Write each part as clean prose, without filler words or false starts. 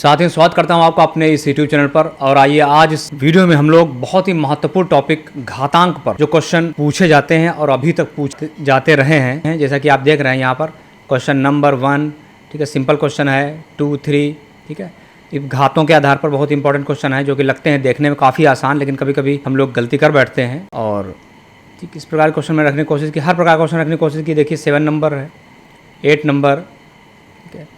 साथ ही स्वागत करता हूं आपका अपने इस यूट्यूब चैनल पर। और आइए आज इस वीडियो में हम लोग बहुत ही महत्वपूर्ण टॉपिक घातांक पर जो क्वेश्चन पूछे जाते हैं और अभी तक पूछते जाते रहे हैं, जैसा कि आप देख रहे हैं यहाँ पर क्वेश्चन नंबर 1, ठीक है, सिंपल क्वेश्चन है, 2, 3, ठीक है। ये घातों के आधार पर बहुत इंपॉर्टेंट क्वेश्चन है जो कि लगते हैं देखने में काफ़ी आसान, लेकिन कभी कभी हम लोग गलती कर बैठते हैं। और ठीक इस प्रकार क्वेश्चन में रखने की कोशिश की, हर प्रकार का क्वेश्चन रखने की कोशिश की। देखिए 7 नंबर है, 8 नंबर, ठीक है,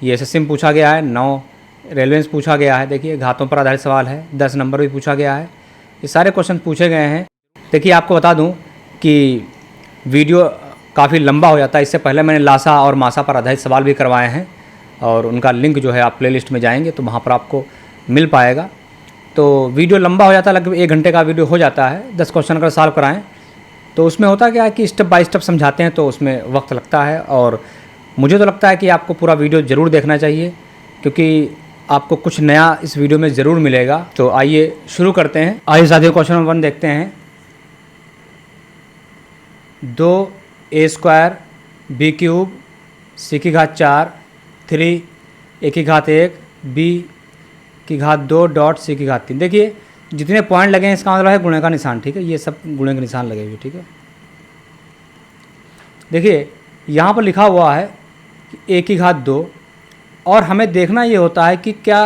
ये एसएससी में पूछा गया है, 9 रेलवे में पूछा गया है। देखिए घातों पर आधारित सवाल है, 10 नंबर भी पूछा गया है। ये सारे क्वेश्चन पूछे गए हैं। देखिए आपको बता दूं कि वीडियो काफ़ी लंबा हो जाता है, इससे पहले मैंने लासा और मासा पर आधारित सवाल भी करवाए हैं और उनका लिंक जो है आप प्लेलिस्ट में जाएंगे तो वहाँ पर आपको मिल पाएगा। तो वीडियो लंबा हो जाता है, लगभग 1 घंटे का वीडियो हो जाता है। 10 क्वेश्चन अगर सॉल्व कराएँ तो उसमें होता क्या है कि स्टेप बाय स्टेप समझाते हैं तो उसमें वक्त लगता है। और मुझे तो लगता है कि आपको पूरा वीडियो ज़रूर देखना चाहिए क्योंकि आपको कुछ नया इस वीडियो में ज़रूर मिलेगा। तो आइए शुरू करते हैं। आइए साथियों क्वेश्चन नंबर 1 देखते हैं। 2a² b³ c⁴ 3 a⁴1 b⁴2 dot c⁴3। देखिए जितने पॉइंट लगे हैं इसका मतलब है गुणे का निशान, ठीक है, ये सब गुणे के निशान लगे हुए, ठीक है। देखिए यहाँ पर लिखा हुआ है कि a⁴2 और हमें देखना ये होता है कि क्या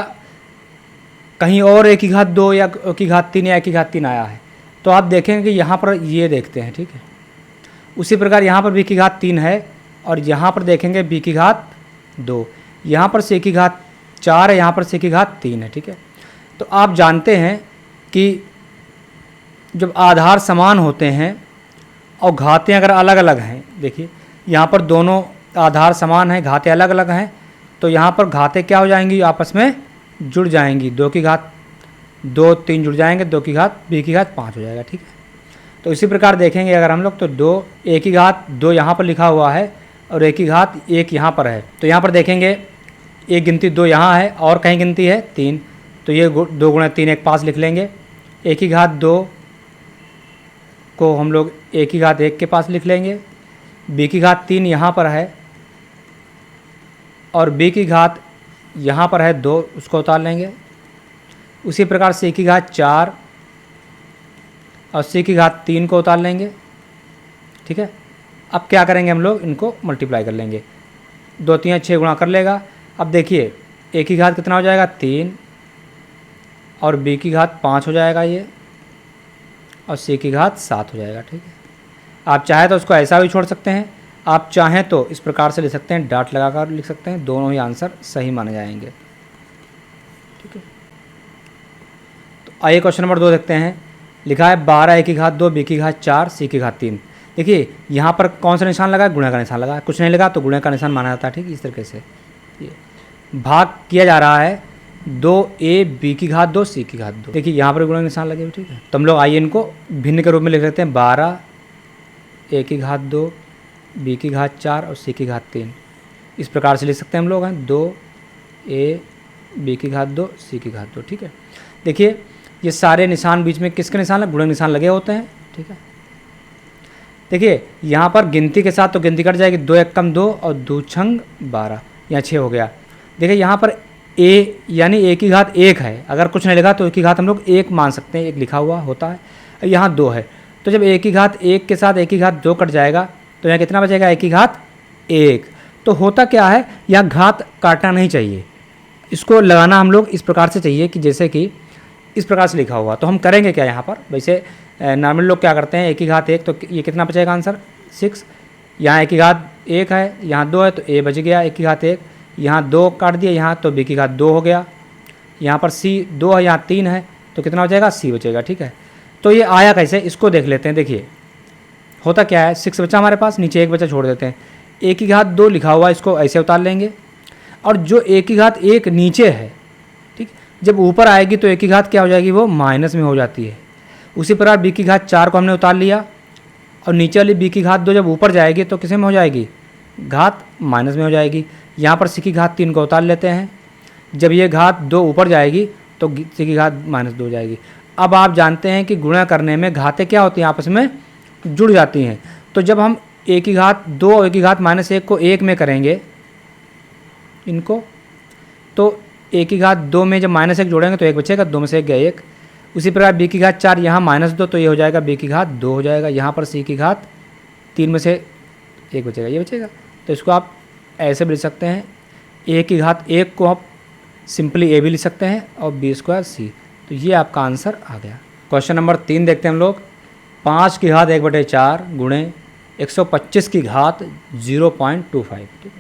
कहीं और a⁴2 या a⁴3 या a⁴3 आया है। तो आप देखेंगे कि यहाँ पर ये देखते हैं, ठीक है। उसी प्रकार यहाँ पर b⁴3 है और यहाँ पर देखेंगे b⁴2, यहाँ पर c⁴4 है, यहाँ पर c⁴3 है, ठीक है। तो आप जानते हैं कि जब आधार समान होते हैं और घातें अगर अलग अलग हैं, देखिए यहाँ पर दोनों आधार समान हैं, घातें अलग अलग हैं, तो यहाँ पर घातें क्या हो जाएंगी, आपस में जुड़ जाएंगी। 2 3 जुड़ जाएंगे, 2b⁴5 हो जाएगा, ठीक है। तो इसी प्रकार देखेंगे अगर हम लोग तो 2 a⁴2 यहाँ पर लिखा हुआ है और a⁴1 यहाँ पर है। तो यहाँ पर देखेंगे एक गिनती 2 यहाँ है और कहीं गिनती है 3, तो ये 2 × 3 = 5 लिख लेंगे। a⁴2 को हम लोग a⁴1 के पास लिख लेंगे, b⁴3 यहाँ पर है और b⁴ यहाँ पर है 2, उसको उतार लेंगे। उसी प्रकार c⁴4 और c⁴3 को उतार लेंगे, ठीक है। अब क्या करेंगे हम लोग, इनको मल्टीप्लाई कर लेंगे, 2 3 6 गुणा कर लेगा। अब देखिए a⁴ कितना हो जाएगा 3 और b⁴5 हो जाएगा ये, और c⁴7 हो जाएगा, ठीक है। आप चाहे तो उसको ऐसा भी छोड़ सकते हैं, आप चाहें तो इस प्रकार से लिख सकते हैं, डॉट लगाकर लिख सकते हैं, दोनों ही आंसर सही माने जाएंगे, ठीक है। तो आइए क्वेश्चन नंबर 2 देखते हैं। लिखा है 12 a⁴2 b⁴4 c⁴3। देखिए यहाँ पर कौन सा निशान लगा है, गुणे का निशान लगा है, कुछ नहीं लगा तो गुणे का निशान माना जाता है, ठीक। इस तरीके से ये भाग किया जा रहा है 2a b⁴2 c⁴2। देखिए यहाँ पर गुणे का निशान लगे हुए, ठीक है। तो हम लोग आइए इनको भिन्न के रूप में लिख सकते हैं, 12 a⁴2 b⁴4 और c⁴3। इस प्रकार से लिख सकते हैं हम लोग हैं 2a b⁴2 c⁴2, ठीक है। देखिए ये सारे निशान बीच में किसके निशान है, गुणे निशान लगे होते हैं, ठीक है। देखिए यहाँ पर गिनती के साथ तो गिनती कट जाएगी, 2 × 2 और 2 × 12, यहाँ 6 हो गया। देखिए यहाँ पर a यानी a⁴1 है, अगर कुछ नहीं लिखा तो a⁴ हम लोग 1 मान सकते हैं, 1 लिखा हुआ होता है, यहाँ 2 है। तो जब a⁴1 के साथ a⁴2 कट जाएगा तो यहाँ कितना बचेगा, a⁴1। तो होता क्या है, यहाँ घात काटना नहीं चाहिए, इसको लगाना हम लोग इस प्रकार से चाहिए कि जैसे कि इस प्रकार से लिखा हुआ। तो हम करेंगे क्या यहाँ पर, वैसे नॉर्मल लोग क्या करते हैं, a⁴1 तो ये कितना बचेगा आंसर 6, यहाँ a⁴1 है, यहाँ 2 है तो a बच गया a⁴1, यहाँ 2 काट दिया, यहाँ तो b⁴2 हो गया, यहाँ पर c2 है, यहाँ 3 है तो कितना बचेगा, c बचेगा, ठीक है। तो ये आया कैसे, इसको देख लेते हैं। देखिए होता क्या है, 6 बचा हमारे पास, नीचे 1 बचा छोड़ देते हैं, a⁴2 लिखा हुआ इसको ऐसे उतार लेंगे, और जो a⁴1 नीचे है, ठीक, जब ऊपर आएगी तो a⁴ क्या हो जाएगी, वो माइनस में हो जाती है। उसी प्रकार b⁴4 को हमने उतार लिया और नीचे वाली b⁴2 जब ऊपर जाएगी तो किसे में हो जाएगी, घात माइनस में हो जाएगी। यहाँ पर c⁴3 को उतार लेते हैं, जब ये घात 2 ऊपर जाएगी तो c⁴2 हो जाएगी। अब आप जानते हैं कि गुणा करने में घातें क्या होती हैं, आपस में जुड़ जाती हैं। तो जब हम a⁴2 और a⁴ -1 को 1 में करेंगे इनको, तो ए की घात 2 में जब -1 जोड़ेंगे तो 1 बचेगा, 2 में से 1 गया 1। उसी प्रकार b की घात 4, यहाँ -2 तो ये हो जाएगा b की घात 2 हो जाएगा। यहाँ पर c की घात 3 में से 1 बचेगा, ये बचेगा। तो इसको आप ऐसे भी लिख सकते हैं, a की घात 1 को आप सिंपली a भी लिख सकते हैं और b² c। तो ये आपका आंसर आ गया। क्वेश्चन नंबर 3 देखते हैं हम लोग। 5 की घात 1/4 गुणे 125 की घात 0.25। ठीक है,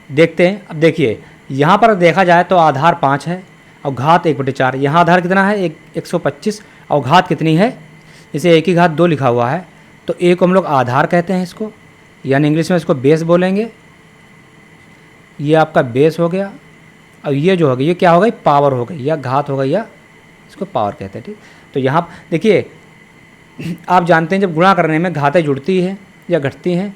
देखते हैं। अब देखिए यहाँ पर देखा जाए तो आधार 5 है और घात 1/4। यहाँ आधार कितना है 125 और घात कितनी है, इसे a की घात 2 लिखा हुआ है तो a को हम लोग आधार कहते हैं इसको, यानी इंग्लिश में इसको बेस बोलेंगे। ये आपका बेस हो गया और ये जो हो गई ये क्या हो गई, पावर हो गई या घात हो गई या इसको पावर कहते हैं। ठीक, तो यहाँ देखिए आप जानते हैं जब गुणा करने में घातें जुड़ती है या घटती हैं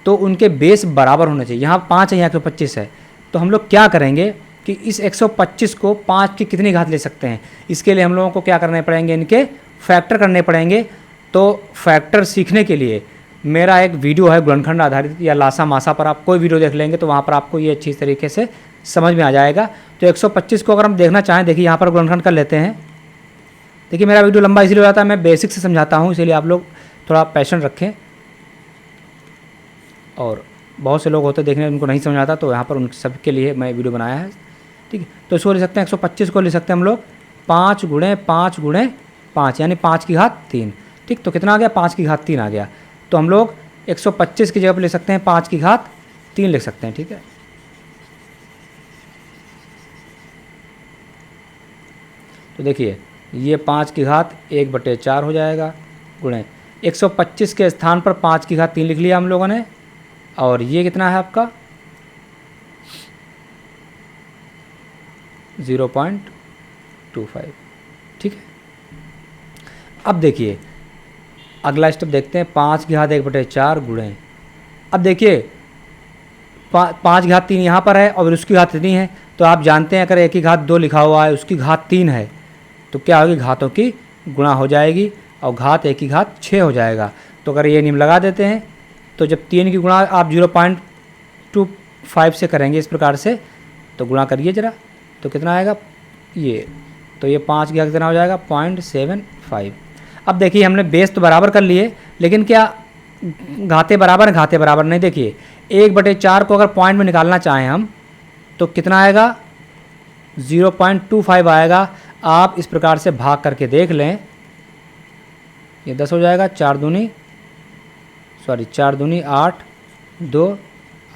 तो उनके बेस बराबर होने चाहिए। यहाँ 5 है, यहाँ 125 है, तो हम लोग क्या करेंगे कि इस 125 को 5 की कितनी घात ले सकते हैं, इसके लिए हम लोगों को क्या करने पड़ेंगे, इनके फैक्टर करने पड़ेंगे। तो फैक्टर सीखने के लिए मेरा एक वीडियो है गुणनखंड आधारित या लासा मासा पर, आप कोई वीडियो देख लेंगे तो वहाँ पर आपको ये अच्छी तरीके से समझ में आ जाएगा। तो 125 को अगर हम देखना चाहें, देखिए यहाँ पर गुणनखंड कर लेते हैं। देखिए मेरा वीडियो लंबा इसलिए हो जाता है, मैं बेसिक से समझाता हूँ, इसीलिए आप लोग थोड़ा पैशन रखें। और बहुत से लोग होते देखने उनको नहीं समझ आता, तो यहाँ पर उन सबके लिए मैं वीडियो बनाया है। ठीक है, तो इसको लिख सकते हैं 125 को लिख सकते हैं हम लोग 5 गुणे 5 गुणे 5 यानी 5 की घात 3। ठीक, तो कितना आ गया, 5 की घात 3 आ गया। तो हम लोग 125 की जगह पर लिख सकते हैं 5 की घात 3 लिख सकते हैं। ठीक है, तो देखिए ये 5 की घात 1/4 हो जाएगा गुणे 125 के स्थान पर 5 की घात 3 लिख लिया हम लोगों ने, और ये कितना है आपका 0.25। ठीक है, अब देखिए अगला स्टेप देखते हैं। 5 की घात 1/4 गुणे, अब देखिए 5 की घात 3 यहाँ पर है और उसकी घात कितनी है, तो आप जानते हैं अगर एक की घात 2 लिखा हुआ है उसकी घात 3 है तो क्या होगी, घातों की गुणा हो जाएगी और घात 1 की घात 6 हो जाएगा। तो अगर ये नियम लगा देते हैं तो जब 3 की गुणा आप 0.25 से करेंगे इस प्रकार से, तो गुणा करिए ज़रा, तो कितना आएगा ये, तो ये 5 की घात कितना हो जाएगा 0.75। अब देखिए हमने बेस तो बराबर कर लिए, लेकिन क्या घाते बराबर घाते बराबर नहीं। देखिए 1/4 को अगर पॉइंट में निकालना चाहें हम तो कितना आएगा 0.25 आएगा। आप इस प्रकार से भाग करके देख लें, ये 10 हो जाएगा, 4 दूनी 8 2,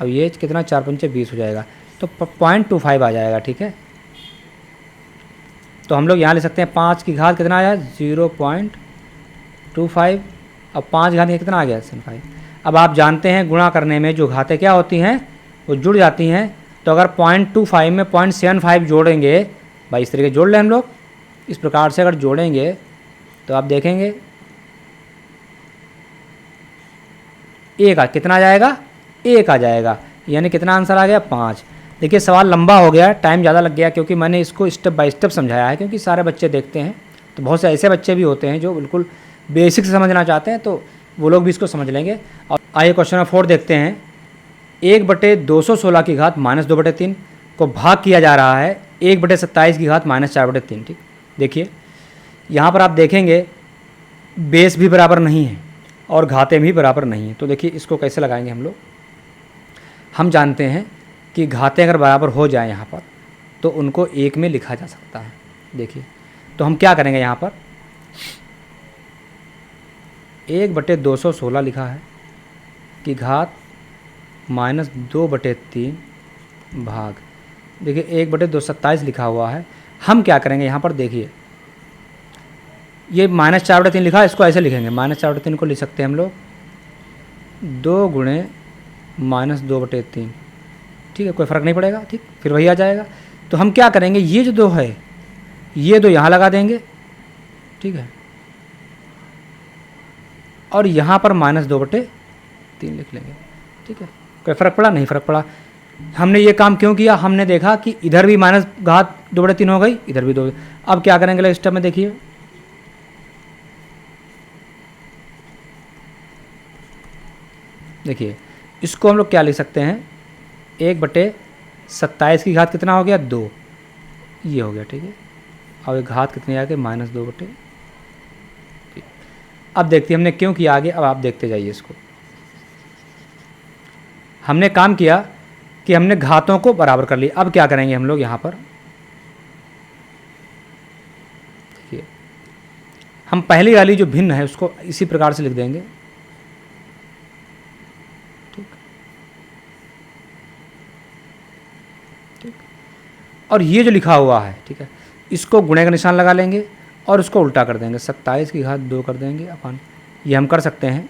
अब ये कितना 4 पंचे 20 हो जाएगा, तो 0.25 आ जाएगा। ठीक है, तो हम लोग यहाँ ले सकते हैं 5 की घात कितना आया 0.25, अब 5 घात कितना आ गया 5। अब आप जानते हैं गुणा करने में जो घातें क्या होती हैं वो जुड़ जाती हैं, तो अगर 0.25 में 0.75 जोड़ेंगे, भाई इस तरीके जोड़ लें हम लोग, इस प्रकार से अगर जोड़ेंगे तो आप देखेंगे 1 कितना आ जाएगा 1 आ जाएगा, यानी कितना आंसर आ गया 5। देखिए सवाल लंबा हो गया, टाइम ज़्यादा लग गया क्योंकि मैंने इसको स्टेप बाय स्टेप समझाया है, क्योंकि सारे बच्चे देखते हैं तो बहुत से ऐसे बच्चे भी होते हैं जो बिल्कुल बेसिक से समझना चाहते हैं, तो वो लोग भी इसको समझ लेंगे। और आइए क्वेश्चन नंबर 4 देखते हैं। 1/216 की घात -2/3 को भाग किया जा रहा है 1/27 की घात -4/3। ठीक, देखिए यहाँ पर आप देखेंगे बेस भी बराबर नहीं है और घातें भी बराबर नहीं हैं, तो देखिए इसको कैसे लगाएंगे हम लोग। हम जानते हैं कि घातें अगर बराबर हो जाए यहाँ पर तो उनको 1 में लिखा जा सकता है। देखिए तो हम क्या करेंगे, यहाँ पर 1/216 लिखा है कि घात -2/3 भाग, देखिए 1/227 लिखा हुआ है। हम क्या करेंगे यहाँ पर, देखिए ये -4/3 लिखा है, इसको ऐसे लिखेंगे, -4/3 को लिख सकते हैं हम लोग 2 गुणे -2/3। ठीक है, कोई फ़र्क नहीं पड़ेगा। ठीक, फिर वही आ जाएगा। तो हम क्या करेंगे, ये जो 2 है ये 2 यहाँ लगा देंगे। ठीक है, और यहाँ पर -2/3 लिख लेंगे। ठीक है, कोई फ़र्क पड़ा, नहीं फ़र्क पड़ा। हमने ये काम क्यों किया, हमने देखा कि इधर भी घात 2/3 हो गई, इधर भी 2। अब क्या करेंगे अगले स्टेप में, देखिए देखिए इसको हम लोग क्या लिख सकते हैं, 1/27 की घात कितना हो गया 2, ये हो गया, ठीक है। और ये घात कितनी आ गई, -2/। अब देखते हैं हमने क्यों किया आगे, अब आप देखते जाइए इसको। हमने काम किया कि हमने घातों को बराबर कर लिया। अब क्या करेंगे हम लोग यहाँ पर, देखिए हम पहली वाली जो भिन्न है उसको इसी प्रकार से लिख देंगे, ठीक। और ये जो लिखा हुआ है, ठीक है, इसको गुणे का निशान लगा लेंगे और उसको उल्टा कर देंगे, 27 की घात 2 कर देंगे अपन, ये हम कर सकते हैं,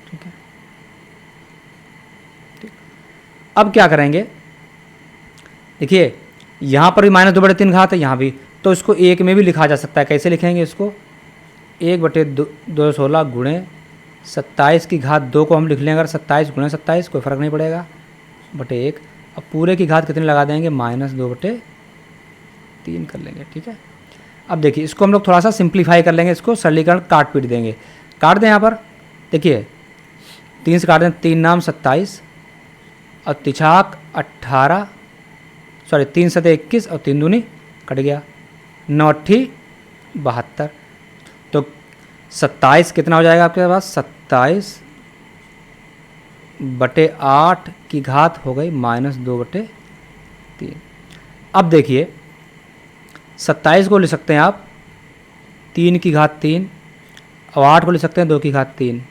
ठीक है। ठीक, अब क्या करेंगे, देखिए यहाँ पर भी -2/3 घात है, यहाँ भी, तो इसको एक में भी लिखा जा सकता है। कैसे लिखेंगे इसको, 1/216 गुणे 27 की घात 2 को हम लिख लेंगे, अगर 27 गुणे 27 कोई फ़र्क नहीं पड़ेगा, बटे 1। अब पूरे की घात कितनी लगा देंगे, -2/3 कर लेंगे, ठीक है। अब देखिए इसको हम लोग थोड़ा सा सिंप्लीफाई कर लेंगे, इसको सरलीकरण काट पीट देंगे। काट दें यहाँ पर, देखिए 3 से काट दें, 3 नाम 27 और तिछाक 18, सॉरी 3 सते 21 और 3 दूनी कट गया, 9 अट्ठी 72। तो 27 कितना हो जाएगा आपके पास, 27/8 की घात हो गई -2/3। अब देखिए 27 को ले सकते हैं आप 3 की घात 3 और 8 को ले सकते हैं 2 की घात 3,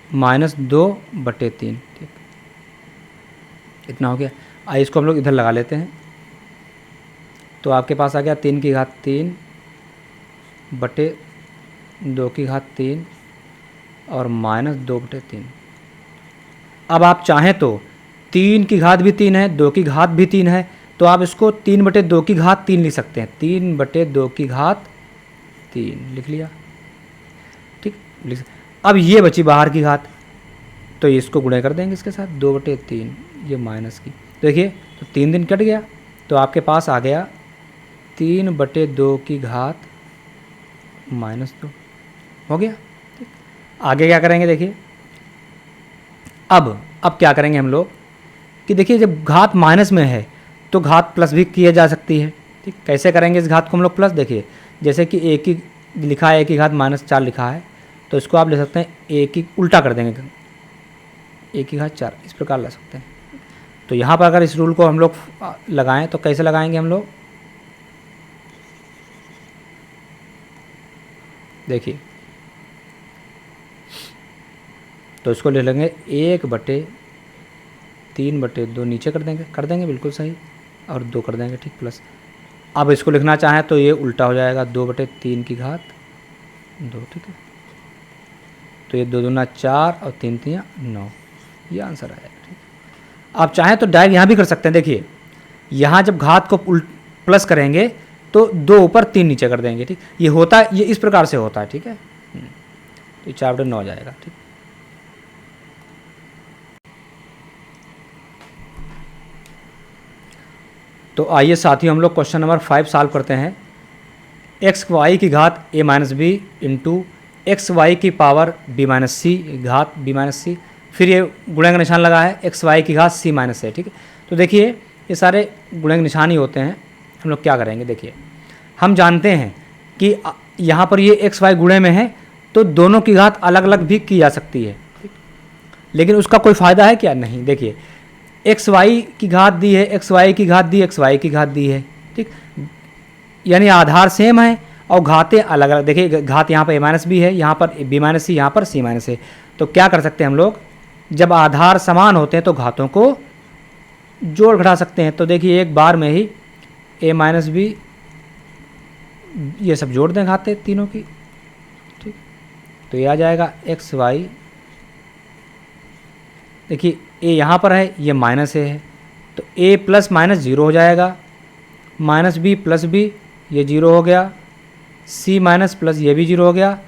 -2/3, ठीक, इतना हो गया। आइए इसको हम लोग इधर लगा लेते हैं, तो आपके पास आ गया 3 की घात 3 बटे 2 की घात 3 और -2/3। अब आप चाहें तो 3 की घात भी 3 है, 2 की घात भी 3 है, तो आप इसको 3/2 की घात 3 लिख सकते हैं, 3/2 की घात 3 लिख लिया, ठीक। अब ये बची बाहर की घात, तो इसको गुणे कर देंगे इसके साथ, 2/3, ये माइनस की, देखिए तो 3 दिन कट गया, तो आपके पास आ गया 3/2 की घात -2 हो गया, ठीक। आगे क्या करेंगे, देखिए अब क्या करेंगे हम लोग कि देखिए जब घात माइनस में है तो घात प्लस भी किया जा सकती है, ठीक। कैसे करेंगे इस घात को हम लोग प्लस, देखिए जैसे कि एक ही लिखा है, 1 की घात -4 लिखा है, तो इसको आप ले सकते हैं 1 की उल्टा कर देंगे, 1 की घात 4, इस प्रकार ला सकते हैं। तो यहाँ पर अगर इस रूल को हम लोग लगाएं तो कैसे लगाएंगे हम लोग, देखिए तो इसको ले लेंगे 1/3/2 नीचे कर देंगे बिल्कुल सही, और 2 कर देंगे, ठीक, प्लस। अब इसको लिखना चाहें तो ये उल्टा हो जाएगा, 2/3 की घात 2, ठीक है। तो ये 2 दूना 4 और 3 3 9, ये आंसर आएगा, ठीक। आप चाहें तो डायरेक्ट यहाँ भी कर सकते हैं, देखिए यहाँ जब घात को प्लस करेंगे तो 2 ऊपर 3 नीचे कर देंगे, ठीक। ये होता है, ये इस प्रकार से होता है, ठीक है। तो 4/9 हो जाएगा, ठीक। तो आइए साथियों हम लोग क्वेश्चन नंबर 5 सॉल्व करते हैं। xy की घात a-b इंटू XY की पावर b-c घात b-c, फिर ये गुणे का निशान लगा है, XY की घात c-a, ठीक है। तो देखिए ये सारे गुणे के निशान ही होते हैं। हम लोग क्या करेंगे, देखिए हम जानते हैं कि यहाँ पर ये XY गुणे में है तो दोनों की घात अलग अलग भी की जा सकती है, ठीक। लेकिन उसका कोई फ़ायदा है क्या, नहीं। देखिए XY की घात दी है, XY की घात दी, XY की घात दी है, ठीक। यानी आधार सेम है और घातें अलग अलग। देखिए घात यहाँ पर a-b है, यहाँ पर b-c, यहाँ पर c-a। तो क्या कर सकते हैं हम लोग, जब आधार समान होते हैं तो घातों को जोड़ घटा सकते हैं। तो देखिए एक बार में ही a-b ये सब जोड़ दें घातें तीनों की, ठीक। तो ये आ जाएगा XY, देखिए a यहाँ पर है, ये -a है, तो a प्लस माइनस 0 हो जाएगा, -b प्लस b ये 0 हो गया, c माइनस प्लस ये भी 0 हो गया।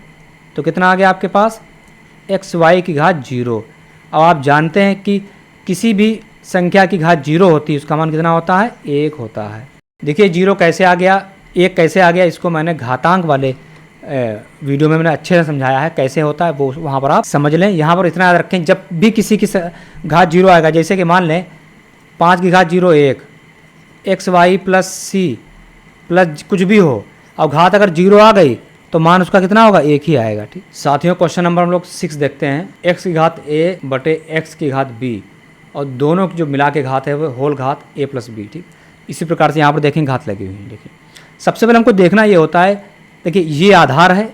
तो कितना आ गया आपके पास, XY की घात 0। अब आप जानते हैं कि किसी भी संख्या की घात 0 होती है, उसका मान कितना होता है, 1 होता है। देखिए 0 कैसे आ गया, 1 कैसे आ गया, इसको मैंने घातांक वाले वीडियो में मैंने अच्छे से समझाया है कैसे होता है, वो वहाँ पर आप समझ लें। यहाँ पर इतना याद रखें, जब भी किसी की घात 0 आएगा, जैसे कि मान लें 5 की घात 0 1, X Y plus C plus कुछ भी हो और घात अगर 0 आ गई तो मान उसका कितना होगा, 1 ही आएगा। ठीक साथियों, क्वेश्चन नंबर हम लोग 6 देखते हैं। x की घात a बटे x की घात b और दोनों की जो मिला के घात है वो होल घात a प्लस बी। ठीक इसी प्रकार से यहाँ पर देखें घात लगी हुई है। देखिए सबसे पहले हमको देखना ये होता है, देखिए ये आधार है,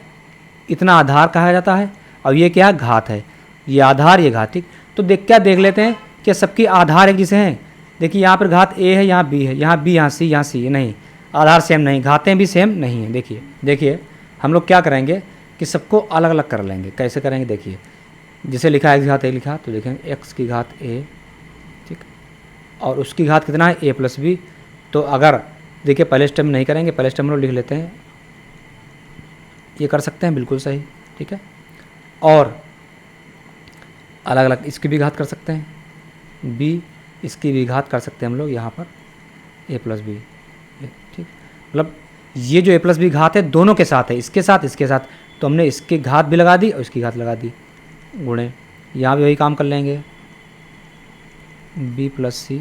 इतना आधार कहा जाता है, और ये क्या घात है, ये आधार ये घात। ठीक तो देख लेते हैं कि सबकी आधार एक जैसे हैं। देखिए यहाँ पर घात a है, यहाँ b है, यहाँ b, यहाँ c नहीं, आधार सेम नहीं, घातें भी सेम नहीं है। देखिए हम लोग क्या करेंगे कि सबको अलग अलग कर लेंगे। कैसे करेंगे, देखिए जिसे लिखा है x की घात a लिखा, तो देखेंगे x की घात a, ठीक, और उसकी घात कितना है a प्लस बी। तो अगर देखिए पहले स्टेप में नहीं करेंगे, पहले स्टेप में लोग लिख लेते हैं, ये कर सकते हैं बिल्कुल सही। ठीक है, और अलग अलग इसकी भी घात कर सकते हैं, b इसकी भी घात कर सकते हैं हम लोग यहाँ पर a प्लस बी। ठीक मतलब ये जो a प्लस बी घात है दोनों के साथ है, इसके साथ, तो हमने इसकी घात भी लगा दी और इसकी घात लगा दी, गुणे यहाँ भी वही काम कर लेंगे, b प्लस सी,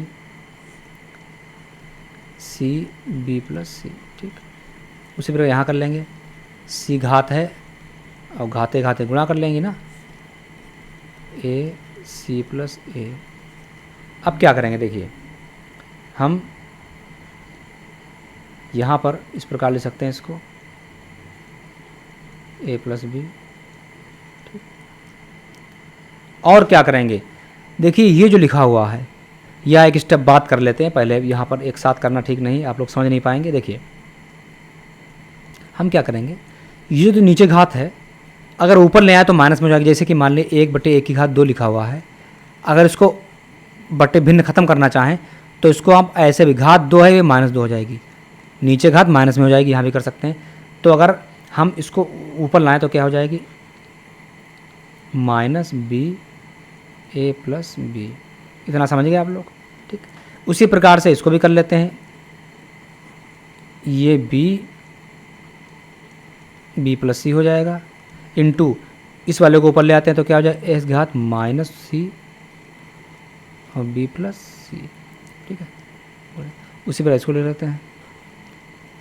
b प्लस सी। ठीक उसी प्रकार यहाँ कर लेंगे, c घात है और घाते गुणा कर लेंगे ना, a c प्लस a। अब क्या करेंगे, देखिए हम यहाँ पर इस प्रकार लिख सकते हैं इसको a प्लस बी। और क्या करेंगे, देखिए ये जो लिखा हुआ है या एक स्टेप बात कर लेते हैं पहले, यहाँ पर एक साथ करना ठीक नहीं, आप लोग समझ नहीं पाएंगे। देखिए हम क्या करेंगे, ये जो नीचे घात है अगर ऊपर ले आए तो माइनस में हो जाएगी। जैसे कि मान लीजिए 1 बटे 1 की घात 2 लिखा हुआ है, अगर इसको बटे भिन्न ख़त्म करना चाहें तो इसको आप ऐसे भी, घात 2 है ये -2 हो जाएगी, नीचे घात माइनस में हो जाएगी, यहाँ भी कर सकते हैं। तो अगर हम इसको ऊपर लाएं तो क्या हो जाएगी, minus B A plus B. इतना समझ गए आप लोग। ठीक उसी प्रकार से इसको भी कर लेते हैं, ये बी प्लस सी हो जाएगा, इनटू इस वाले को ऊपर ले आते हैं तो क्या हो जाएगा, एस घात माइनस सी और बी प्लस सी। ठीक है, उसी प्रकार इसको ले लेते हैं,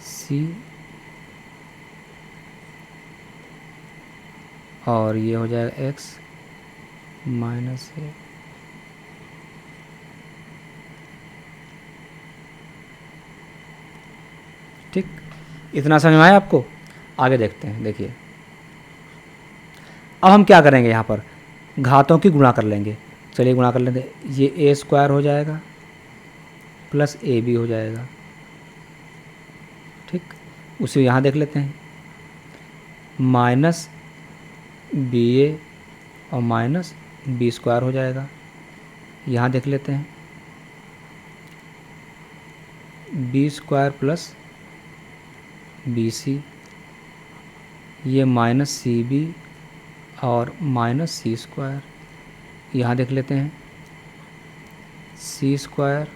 सी और ये हो जाएगा एक्स माइनस ए। ठीक इतना समझ में आया आपको। आगे देखते हैं। देखिए अब हम क्या करेंगे, यहाँ पर घातों की गुणा कर लेंगे। चलिए गुणा कर लेते हैं, ये ए स्क्वायर हो जाएगा प्लस ए बी हो जाएगा। ठीक उसे यहाँ देख लेते हैं, माइनस बी ए और माइनस बी स्क्वायर हो जाएगा। यहाँ देख लेते हैं, B square plus B C, ये माइनस सी बी और माइनस सी स्क्वायर। यहाँ देख लेते हैं, सी स्क्वायर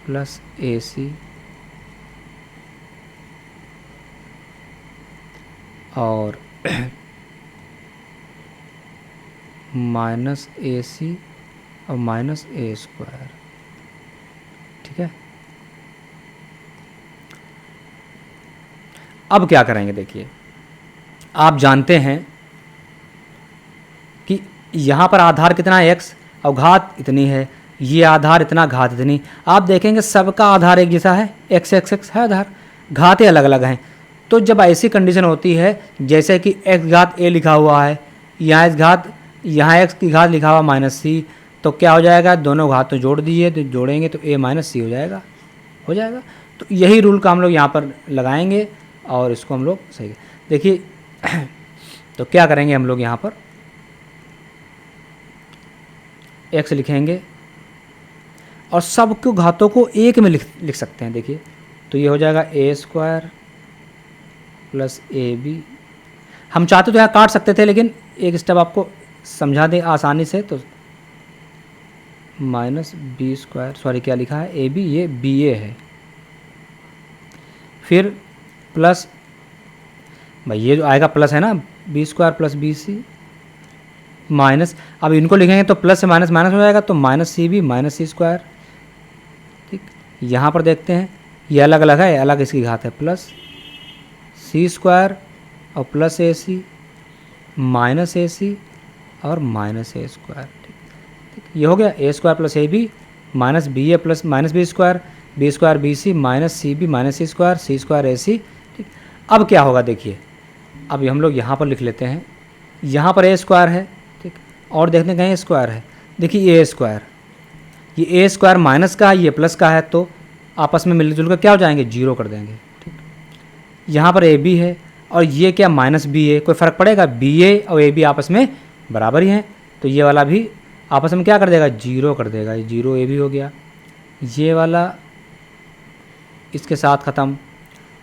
प्लस ए सी और माइनस ए सी और माइनस ए स्क्वायर। ठीक है, अब क्या करेंगे, देखिए आप जानते हैं कि यहाँ पर आधार कितना है x और घात इतनी है, ये आधार इतना घात इतनी। आप देखेंगे सबका आधार एक जैसा है, x x x है आधार, घातें अलग अलग हैं। तो जब ऐसी कंडीशन होती है जैसे कि x घात a लिखा हुआ है, यहाँ x की घात लिखा हुआ माइनस सी, तो क्या हो जाएगा, दोनों घात तो जोड़ दीजिए, तो जोड़ेंगे तो a माइनस सी हो जाएगा। तो यही रूल का हम लोग यहाँ पर लगाएंगे और इसको हम लोग सही। देखिए तो क्या करेंगे हम लोग, यहाँ पर x लिखेंगे और सब को घातों को एक में लिख सकते हैं। देखिए तो ये हो जाएगा ए स्क्वायर प्लस ए बी। हम चाहते तो यहाँ काट सकते थे, लेकिन एक स्टेप आपको समझा दें आसानी से, तो माइनस बी स्क्वायर, सॉरी क्या लिखा है ए बी, ये बी ए है, फिर प्लस, भाई ये जो आएगा प्लस है ना, B square plus B C minus, अब इनको लिखेंगे तो प्लस से माइनस माइनस हो जाएगा, तो minus C B minus C square. ठीक यहाँ पर देखते हैं ये अलग अलग है, अलग इसकी घात है, प्लस सी स्क्वायर और plus A C minus A C और माइनस ए स्क्वायर। ठीक, ये हो गया A square plus A B minus B A plus minus B square B C minus C B minus C square A C. ठीक, अब क्या होगा देखिए, अब हम लोग यहाँ पर लिख लेते हैं, यहाँ पर ए स्क्वायर है, ठीक, और देखने कहीं ए स्क्वायर है, देखिए ए स्क्वायर, ये ए स्क्वायर माइनस का है, ये प्लस का है, तो आपस में मिलजुल कर क्या हो जाएंगे, जीरो कर देंगे। ठीक, यहाँ पर ए बी है और ये क्या माइनस बी ए, कोई फ़र्क पड़ेगा, बी ए और ए बी आपस में बराबर ही हैं, तो ये वाला भी आपस में क्या कर देगा, जीरो कर देगा, ये जीरो ए बी हो गया, ये वाला इसके साथ ख़त्म,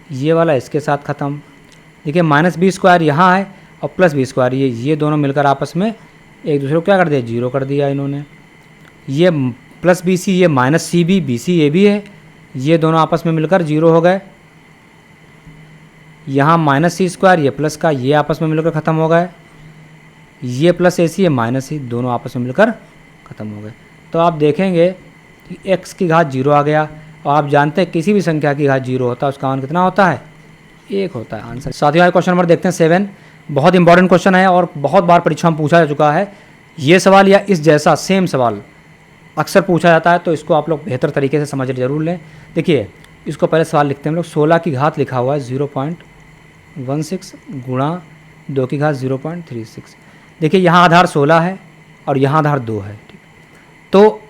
ये वाला इसके साथ ख़त्म। देखिए माइनस बी स्क्वायर यहाँ है और प्लस बी स्क्वायर ये दोनों मिलकर आपस में एक दूसरे को क्या कर दिया, जीरो कर दिया इन्होंने। ये प्लस बी सी, ये minus C B C A B है, ये दोनों आपस में मिलकर जीरो हो गए। यहाँ माइनस सी स्क्वायर, ये प्लस का, ये आपस में मिलकर ख़त्म हो गए। ये प्लस ए सी, ये माइनस सी, दोनों आपस में मिलकर ख़त्म हो गए। तो आप देखेंगे कि x की घात जीरो आ गया, और आप जानते हैं किसी भी संख्या की घात जीरो होता है उसका मान कितना होता है, 1 होता है आंसर। साथियों आज क्वेश्चन नंबर देखते हैं 7, बहुत इंपॉर्टेंट क्वेश्चन है और बहुत बार परीक्षा में पूछा जा चुका है। ये सवाल या इस जैसा सेम सवाल अक्सर पूछा जाता है, तो इसको आप लोग बेहतर तरीके से समझ जरूर लें। देखिए इसको पहले सवाल लिखते हैं हम लोग, 16 की घात लिखा हुआ है 0.16 गुणा 2 की घात 0.36। देखिए यहाँ आधार 16 है और यहाँ आधार 2 है, ठीक, तो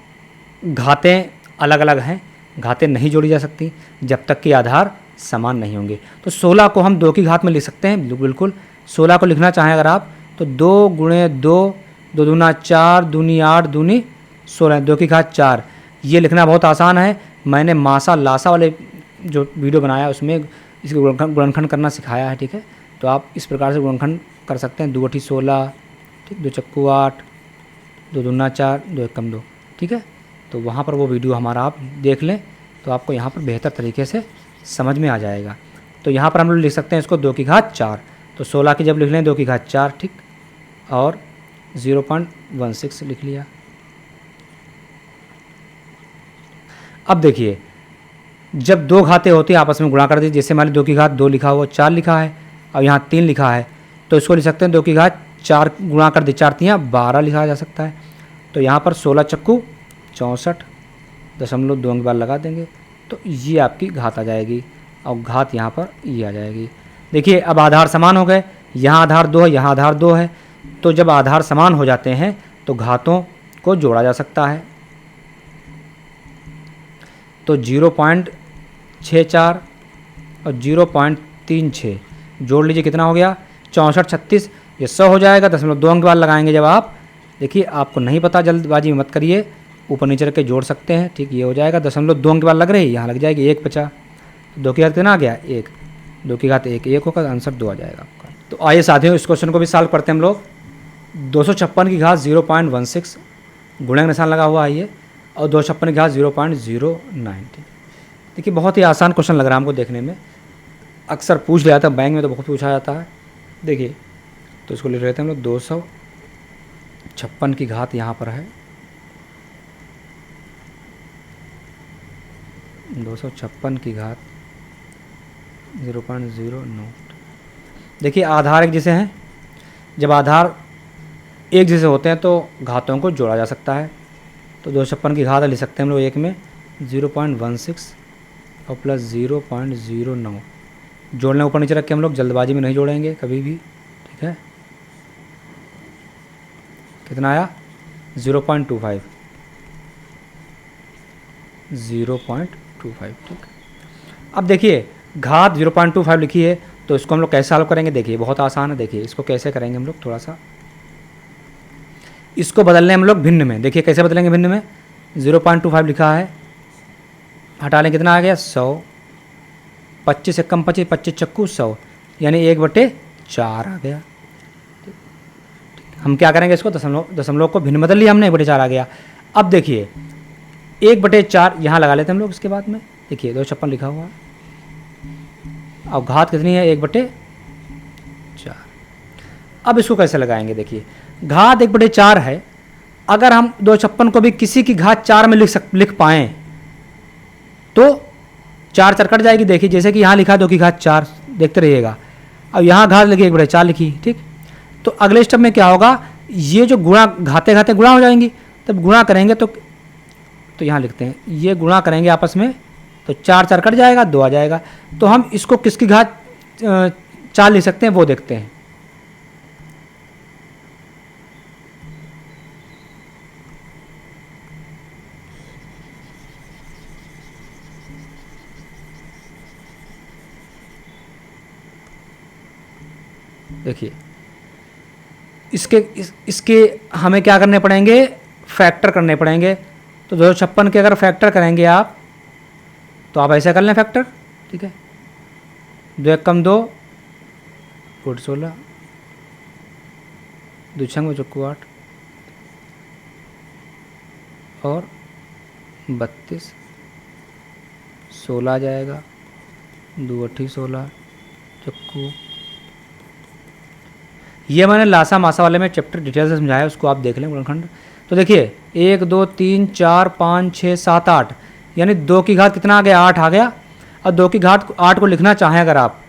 घातें अलग अलग हैं, घातें नहीं जोड़ी जा सकती जब तक कि आधार समान नहीं होंगे। तो 16 को हम 2 की घात में लिख सकते हैं, बिल्कुल 16 को लिखना चाहें अगर आप तो 2 गुणे 2, 2 दूना 4, दूनी 8, दूनी 16, 2 की घात 4। ये लिखना बहुत आसान है, मैंने मासा लासा वाले जो वीडियो बनाया उसमें इसको गुणनखंड करना सिखाया है, ठीक है। तो आप इस प्रकार से गुणनखंड कर सकते हैं, 2 अठी 16, ठीक, 2 चक्कू 8, 2 दूना 4, 2 एकम 2, ठीक है। तो वहाँ पर वो वीडियो हमारा आप देख लें तो आपको यहाँ पर बेहतर तरीके से समझ में आ जाएगा। तो यहाँ पर हम लोग लिख सकते हैं इसको 2 की घात 4, तो 16 की जब लिख लें 2 की घात 4, ठीक, और 0.16 लिख लिया। अब देखिए जब 2 घातें होती हैं आपस में गुणा कर दीजिए, जैसे हमारी 2 की घात 2 लिखा हुआ, 4 लिखा है और यहाँ 3 लिखा है, तो इसको लिख सकते हैं 2 की घात 4 गुणा कर दी, 4 3 12 लिखा जा सकता है। तो यहाँ पर 16 चक्कू 64.2 के बाद लगा देंगे, तो ये आपकी घात आ जाएगी और घात यहाँ पर ये आ जाएगी। देखिए अब आधार समान हो गए, यहाँ आधार 2 है, यहाँ आधार 2 है, तो जब आधार समान हो जाते हैं तो घातों को जोड़ा जा सकता है। तो 0.64 और 0.36 जोड़ लीजिए, कितना हो गया 64 36, ये 100 हो जाएगा। 0.2 के बाद लगाएंगे जब आप, देखिए आपको नहीं पता जल्दबाजी मत करिए, ऊपर नीचे करके जोड़ सकते हैं, ठीक, ये हो जाएगा। 0.2 के बाद लग रही है, यहाँ लग जाएगी 1 बचा, 2 की घात कितना आ गया 1, 2 की घात 1 होगा, आंसर 2 आ जाएगा आपका। तो आइए साथियों इस क्वेश्चन को भी सॉल्व करते हैं हम लोग। 256 की घात 0.16 गुणा का निशान लगा हुआ है ये, और 256 की घात 0.09, ठीक। देखिए बहुत ही आसान क्वेश्चन लग रहा है हमको देखने में, अक्सर पूछ लिया था बैंक में, तो बहुत पूछा जाता है। देखिए तो इसको लिख लेते हैं हम लोग, 256 की घात यहाँ पर है 256 की घात 0.09। देखिए आधार एक जैसे हैं, जब आधार एक जैसे होते हैं तो घातों को जोड़ा जा सकता है। तो 256 की घात लिख सकते हैं हम लोग एक में 0.16 और प्लस 0.09, जोड़ने ऊपर नीचे रख के हम लोग जल्दबाजी में नहीं जोड़ेंगे कभी भी, ठीक है। कितना आया 0.25, 0.25, ठीक। अब देखिए घात 0.25 लिखी है, तो इसको हम लोग कैसे सॉल्व करेंगे, देखिए बहुत आसान है। देखिए इसको कैसे करेंगे हम लोग, थोड़ा सा इसको बदल लें हम लोग भिन्न में। देखिए कैसे बदलेंगे भिन्न में, 0.25 लिखा है, हटा लें, कितना आ गया 100, 25 से कम 25, 25 चक्कू 100, यानी 1/4 आ गया। हम क्या करेंगे, इसको दशमलव को भिन्न बदल लिया हमने, 1/4 आ गया। अब देखिए 1/4 यहाँ लगा लेते हैं हम लोग इसके बाद में। देखिए 256 लिखा हुआ, अब घात कितनी है 1/4। अब इसको कैसे लगाएंगे, देखिए घात 1/4 है, अगर हम 256 को भी किसी की घात 4 में लिख पाएँ तो 4 4 कट जाएगी। देखिए जैसे कि यहाँ लिखा 2 की घात 4, देखते रहिएगा। अब यहाँ घात लगी 1/4 लिखी, ठीक। तो अगले स्टेप में क्या होगा, ये जो गुणा घाते घाते गुणा हो जाएंगी, तब गुणा करेंगे तो यहाँ लिखते हैं, ये गुणा करेंगे आपस में तो 4 4 कट जाएगा, 2 आ जाएगा। तो हम इसको किसकी घात 4 लिख सकते हैं वो देखते हैं। देखिए इसके हमें क्या करने पड़ेंगे, फैक्टर करने पड़ेंगे। तो 256 के अगर फैक्टर करेंगे आप तो आप ऐसे कर लें फैक्टर, ठीक है। 2 एक कम 2, 16, 2 छंग में चौको 8 और 32, 16 आ जाएगा, 2 8 16 चक्कू। ये मैंने लासा मासा वाले में चैप्टर डिटेल से समझाया, उसको आप देख लें गुणनखंड। तो देखिए 1 2 3 4 5 6 7 8, यानी 2 की घात कितना आ गया, 8 आ गया। और 2 की घात 8 को लिखना चाहें अगर आप,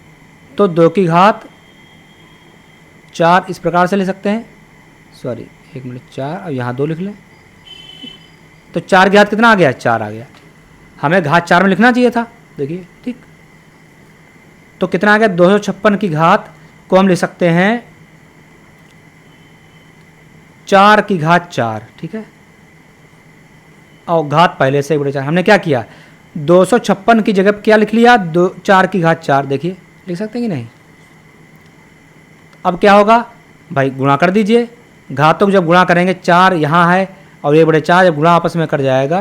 तो 2 की घात 4 इस प्रकार से ले सकते हैं, सॉरी 1 मिनट 4, अब यहाँ 2 लिख लें। तो 4 की घात कितना आ गया, 4 आ गया। हमें घात 4 में लिखना चाहिए था, देखिए, ठीक। तो कितना आ गया, 256 की घात को हम लिख सकते हैं 4 की घात 4, ठीक है। और घात पहले से 1/4, हमने क्या किया, 256 की जगह क्या लिख लिया, 4 की घात 4, देखिए लिख सकते हैं कि नहीं। अब क्या होगा भाई, गुणा कर दीजिए। घातों को जब गुणा करेंगे, 4 यहाँ है और 1/4 जब गुणा आपस में कट जाएगा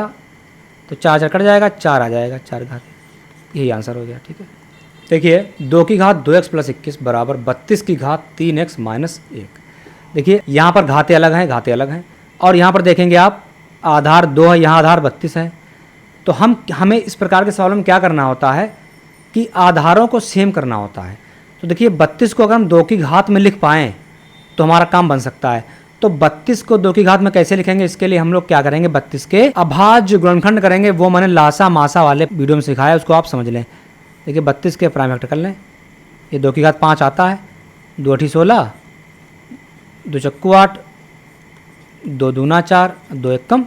तो 4 4 कट जाएगा, 4 आ जाएगा, 4 घात, यही आंसर हो गया, ठीक है। देखिए 2 की घात 2x + 21 बराबर 32 की घात 3x - 1। देखिए यहाँ पर घाते अलग हैं, घाते अलग हैं, और यहाँ पर देखेंगे आप आधार 2 है, यहाँ आधार 32 है। तो हमें इस प्रकार के सवालों में क्या करना होता है कि आधारों को सेम करना होता है। तो देखिए 32 को अगर हम 2 की घात में लिख पाएँ तो हमारा काम बन सकता है। तो 32 को 2 की घात में कैसे लिखेंगे, इसके लिए हम लोग क्या करेंगे, 32 के अभाज्य गुणनखंड करेंगे। वो मैंने लासा मासा वाले वीडियो में सिखाया, उसको आप समझ लें। देखिए 32 के प्राइम फैक्टर कर लें, ये 2 की घात 5 आता है, 2 8 16, 2 चक्कू 8, 2 दूना 4, 2 एक कम।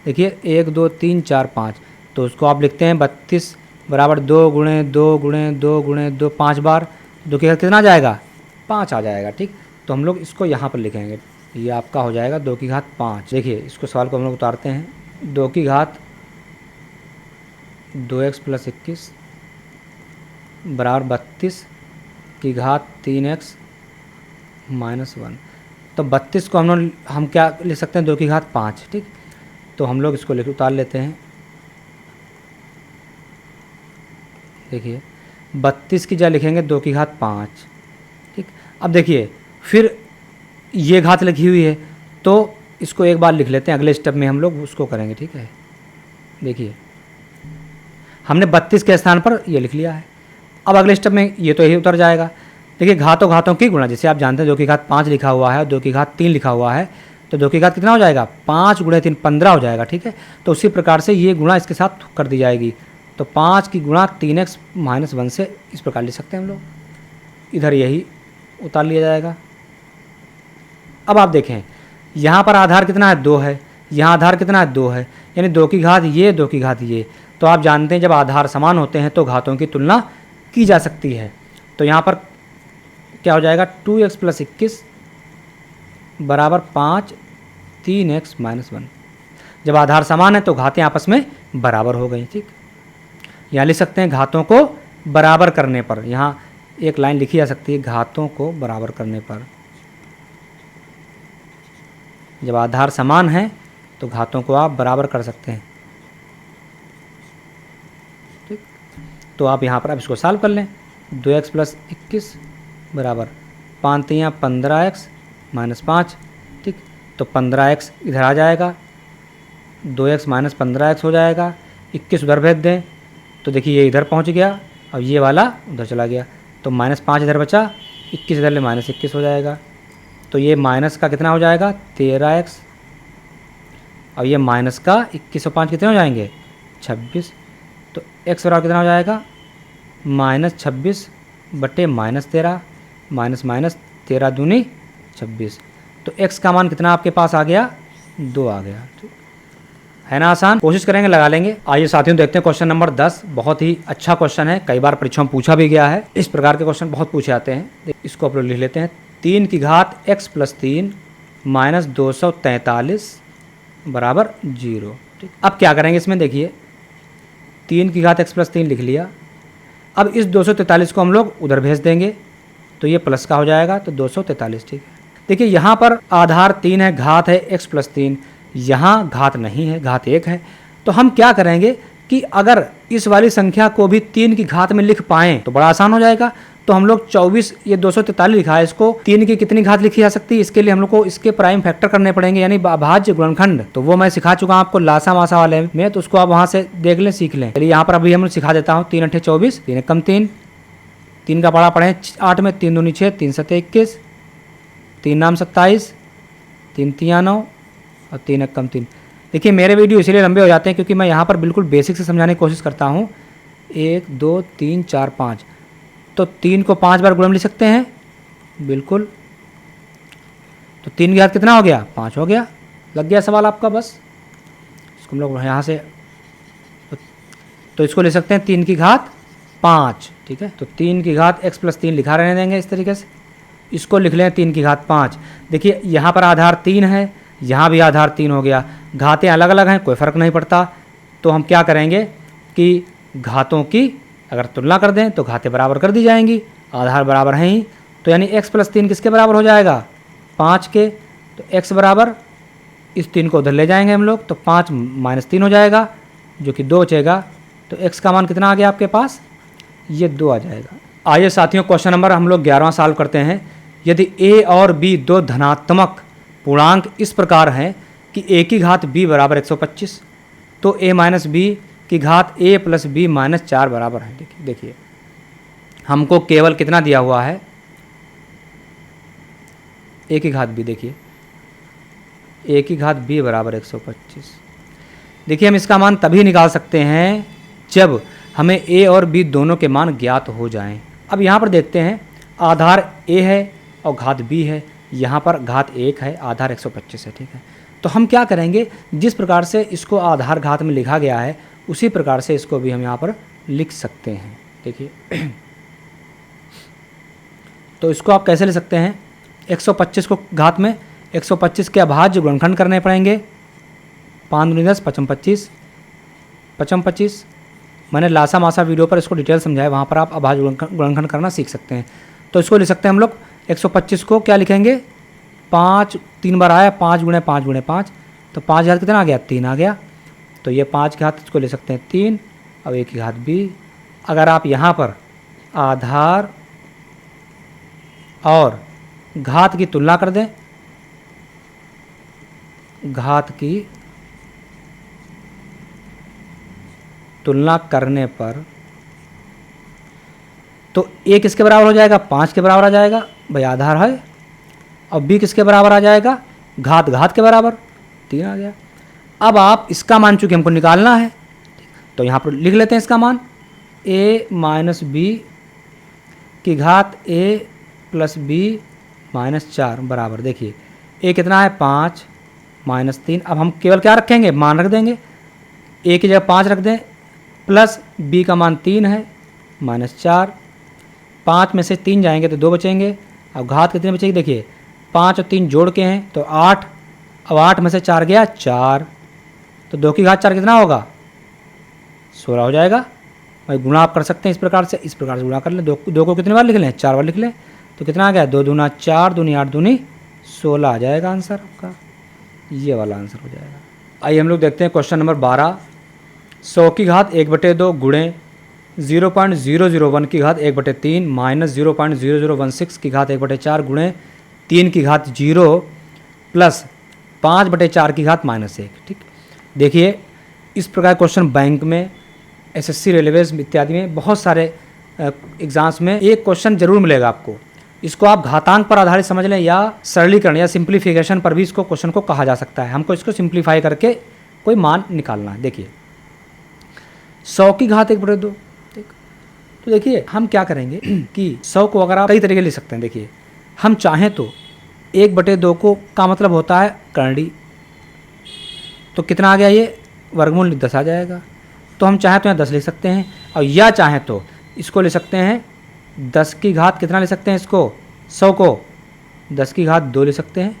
देखिए 1 2 3 4 5, तो उसको आप लिखते हैं 32 बराबर 2 × 2 × 2 × 2 5 बार, 2 की घात कितना आ जाएगा, 5 आ जाएगा, ठीक। तो हम लोग इसको यहाँ पर लिखेंगे, ये आपका हो जाएगा 2 की घात 5। देखिए इसको सवाल को हम लोग उतारते हैं, 2 की घात 2x + 21 बराबर 32 की घात 3x - 1। तो 32 को हम क्या लिख सकते हैं, 2 की घात 5, ठीक। तो हम लोग इसको उतार लेते हैं। देखिए 32 की जगह लिखेंगे 2 की घात 5, ठीक। अब देखिए फिर ये घात लिखी हुई है, तो इसको एक बार लिख लेते हैं, अगले स्टेप में हम लोग उसको करेंगे, ठीक है। देखिए हमने 32 के स्थान पर ये लिख लिया है। अब अगले स्टेप में ये तो यही उतर जाएगा। देखिए घातों घातों की गुणा, जैसे आप जानते हैं 2 की घात 5 लिखा हुआ है और 2 की घात 3 लिखा हुआ है, तो 2 की घात कितना हो जाएगा, 5 × 3 15 हो जाएगा, ठीक है। तो उसी प्रकार से ये गुणा इसके साथ कर दी जाएगी। तो 5 की गुणा 3x - 1 से इस प्रकार लिख सकते हैं हम लोग, इधर यही उतार लिया जाएगा। अब आप देखें यहाँ पर आधार कितना है, 2 है, यहाँ आधार कितना है, 2 है, यानी 2 की घात ये, 2 की घात ये। तो आप जानते हैं जब आधार समान होते हैं तो घातों की तुलना की जा सकती है। तो यहाँ पर क्या हो जाएगा, 2x + 21 बराबर 5 3x - 1। जब आधार समान है तो घातें आपस में बराबर हो गई, ठीक। यहाँ लिख सकते हैं घातों को बराबर करने पर, यहाँ एक लाइन लिखी जा सकती है, घातों को बराबर करने पर। जब आधार समान है तो घातों को आप बराबर कर सकते हैं, ठीक। तो आप यहाँ पर अब इसको सॉल्व कर लें, 2x + 21 बराबर 5 3 15x - 5, ठीक। तो 15x इधर आ जाएगा, 2x - 15x हो जाएगा, 21 उधर भेज दें तो देखिए ये इधर पहुँच गया, अब ये वाला उधर चला गया, तो -5 इधर बचा, 21 इधर ले -21 हो जाएगा। तो ये माइनस का कितना हो जाएगा, 13x, और ये माइनस का 21 और 5 कितने हो जाएंगे, 26। तो x बराबर कितना हो जाएगा, -26 बटे -13, माइनस माइनस 13 दूनी 26। तो x का मान कितना आपके पास आ गया, 2 आ गया। है ना आसान, कोशिश करेंगे लगा लेंगे। आइए साथियों देखते हैं क्वेश्चन नंबर 10। बहुत ही अच्छा क्वेश्चन है, कई बार परीक्षा में पूछा भी गया है। इस प्रकार के क्वेश्चन बहुत पूछे जाते हैं। इसको आप लोग लिख लेते हैं। 3 की घात x प्लस 3 माइनस 243 बराबर 0। ठीक, अब क्या करेंगे इसमें, देखिए 3 की घात x प्लस 3 लिख लिया। अब इस 243 को हम लोग उधर भेज देंगे तो ये प्लस का हो जाएगा, तो 243। ठीक है, देखिए यहाँ पर आधार 3 है, घात है x प्लस 3, यहाँ घात नहीं है, घात 1 है। तो हम क्या करेंगे कि अगर इस वाली संख्या को भी 3 की घात में लिख पाएँ तो बड़ा आसान हो जाएगा। तो हम लोग 24, ये 243 लिखा है, इसको 3 की कितनी घात लिखी जा सकती है, इसके लिए हम लोग को इसके प्राइम फैक्टर करने पड़ेंगे, यानी अभाज्य गुणनखंड। तो वो मैं सिखा चुका हूँ आपको लासा मासा वाले में, तो उसको आप वहाँ से देख लें, सीख लें। चलिए यहाँ पर अभी हम सिखा देता हूँ। 3 अट्ठे 24, 3 कम 3, 3 का पढ़ा पढ़े 8 में, 3 दूनी 6, 3 सत्ते 21, 3 नाम 27, 3 तिया 9 और 3 कम 3। देखिए मेरे वीडियो इसीलिए लंबे हो जाते हैं क्योंकि मैं यहाँ पर बिल्कुल बेसिक से समझाने की कोशिश करता हूँ। 1 2 3 4 5, तो 3 को 5 बार गुणन लिख सकते हैं, बिल्कुल। तो 3 की घात कितना हो गया, 5 हो गया। लग गया सवाल आपका, बस इसको हम लोग यहाँ से तो इसको ले सकते हैं 3 की घात 5। ठीक है, तो 3 की घात x प्लस 3 लिखा रहने देंगे इस तरीके से। इसको लिख लें 3 की घात 5। देखिए यहाँ पर आधार 3 है, यहाँ भी आधार 3 हो गया, घातें अलग अलग हैं, कोई फ़र्क नहीं पड़ता। तो हम क्या करेंगे कि घातों की अगर तुलना कर दें तो घातें बराबर कर दी जाएंगी, आधार बराबर हैं ही। तो यानी x प्लस 3 किसके बराबर हो जाएगा, 5 के। तो x बराबर, इस 3 को उधर ले जाएंगे हम लोग, तो 5 माइनस 3 हो जाएगा, जो कि 2 बचेगा। तो x का मान कितना आ गया आपके पास, ये 2 आ जाएगा। आइए साथियों क्वेश्चन नंबर हम लोग 11वां सॉल्व करते हैं। यदि a और b दो धनात्मक पूर्णांक इस प्रकार हैं कि a की घात b बराबर 125, तो a माइनस b की घात a प्लस b माइनस 4 बराबर है। देखिए हमको केवल कितना दिया हुआ है, a की घात b। देखिए a की घात b बराबर 125। देखिए हम इसका मान तभी निकाल सकते हैं जब हमें a और b दोनों के मान ज्ञात हो जाएं। अब यहाँ पर देखते हैं, आधार a है और घात b है, यहाँ पर घात 1 है, आधार 125 है। ठीक है, तो हम क्या करेंगे, जिस प्रकार से इसको आधार घात में लिखा गया है उसी प्रकार से इसको भी हम यहाँ पर लिख सकते हैं। देखिए तो इसको आप कैसे ले सकते हैं, 125 को घात में 125 के अभाज्य गुणनखंड करने पड़ेंगे। 5 दूनी 10, 55 25, 55 25। मैंने लासा मासा वीडियो पर इसको डिटेल समझाया, वहाँ पर आप अभाज्य गुणनखंड करना सीख सकते हैं। तो इसको लिख सकते हैं हम लोग, 125 को क्या लिखेंगे, 5 3 बार आया, 5 गुणे 5 गुणे 5, तो 5 घात कितना आ गया, 3 आ गया। तो ये 5 घात इसको ले सकते हैं 3, अब 1 की घात b। अगर आप यहाँ पर आधार और घात की तुलना कर दें, घात की तुलना करने पर तो a किसके बराबर हो जाएगा, 5 के बराबर आ जाएगा, भाई आधार है। और b किसके बराबर आ जाएगा, घात घात के बराबर, 3 आ गया। अब आप इसका मान चूँकि हमको निकालना है तो यहाँ पर लिख लेते हैं इसका मान, a माइनस b की घात a प्लस b माइनस 4 बराबर। देखिए a कितना है, 5 माइनस 3। अब हम केवल क्या रखेंगे, मान रख देंगे, a की जगह 5 रख दें, प्लस b का मान 3 है माइनस 4। 5 में से 3 जाएंगे तो 2 बचेंगे। अब घात कितने बचेगी, देखिए 5 और 3 जोड़ के हैं तो 8। अब 8 में से 4 गया 4, तो 2 की घात 4 कितना होगा, 16 हो जाएगा। भाई गुणा आप कर सकते हैं इस प्रकार से गुणा कर लें। 2 को कितनी बार लिख लें, 4 बार लिख लें, तो कितना आ गया, 2 दूना 4 दूनी 8 दूनी 16 आ जाएगा आंसर आपका, ये वाला आंसर हो जाएगा। आइए हम लोग देखते हैं क्वेश्चन नंबर 12। 100 की घात 1/2 गुणे 0.001 की घात 1/3 माइनस 0.0016 की घात 1/4 गुणे 3 की घात 0 प्लस 5/4 की घात -1। ठीक, देखिए इस प्रकार क्वेश्चन बैंक में, एसएससी, रेलवेज इत्यादि में बहुत सारे एग्जाम्स में एक क्वेश्चन जरूर मिलेगा आपको। इसको आप घातांक पर आधारित समझ लें या सरलीकरण या सिंप्लीफिकेशन पर भी इसको क्वेश्चन को कहा जा सकता है। हमको इसको सिंप्लीफाई करके कोई मान निकालना है। देखिए 100 की घात 1/2। ठीक, तो देखिए हम क्या करेंगे कि 100 को अगर आप कई तरीके ले सकते हैं। देखिए हम चाहें तो 1/2 को का मतलब होता है करड़ी, तो कितना आ गया ये वर्गमूल 10 आ जाएगा। तो हम चाहें तो यहाँ 10 लिख सकते हैं, और या चाहें तो इसको ले सकते हैं 10 की घात कितना ले सकते हैं, इसको 100 को 10 की घात 2 ले सकते हैं।